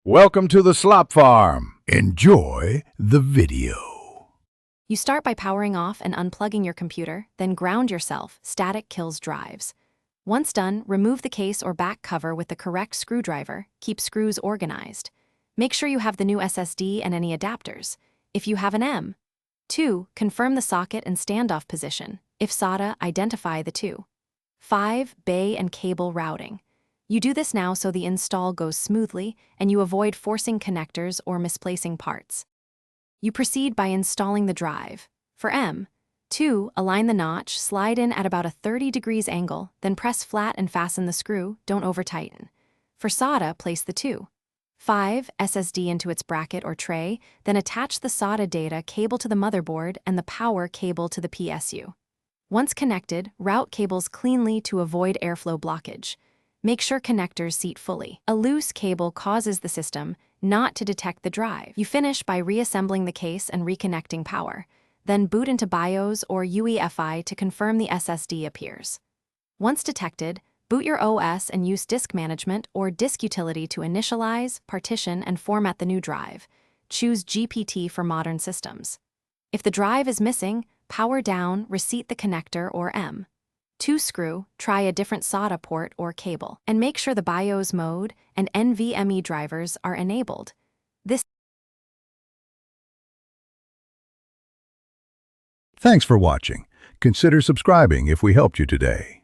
Welcome to the Slop Farm. Enjoy the video. You start by powering off and unplugging your computer, then ground yourself. Static kills drives. Once done, remove the case or back cover with the correct screwdriver. Keep screws organized. Make sure you have the new SSD and any adapters. If you have an M. 2. Confirm the socket and standoff position. If SATA, identify the two. 5. Bay and cable routing. You do this now so the install goes smoothly and you avoid forcing connectors or misplacing parts. You proceed by installing the drive. For M. 2. Align the notch, slide in at about a 30 degrees angle, then press flat and fasten the screw, don't over-tighten. For SATA, place the 2. 5. SSD into its bracket or tray, then attach the SATA data cable to the motherboard and the power cable to the PSU. Once connected, route cables cleanly to avoid airflow blockage. Make sure connectors seat fully. A loose cable causes the system not to detect the drive. You finish by reassembling the case and reconnecting power. Then boot into BIOS or UEFI to confirm the SSD appears. Once detected, boot your OS and use disk management or disk utility to initialize, partition, and format the new drive. Choose GPT for modern systems. If the drive is missing, power down, reseat the connector or M. 2 screw, try a different SATA port or cable, and make sure the BIOS mode and NVMe drivers are enabled. Thanks for watching. Consider subscribing if we helped you today.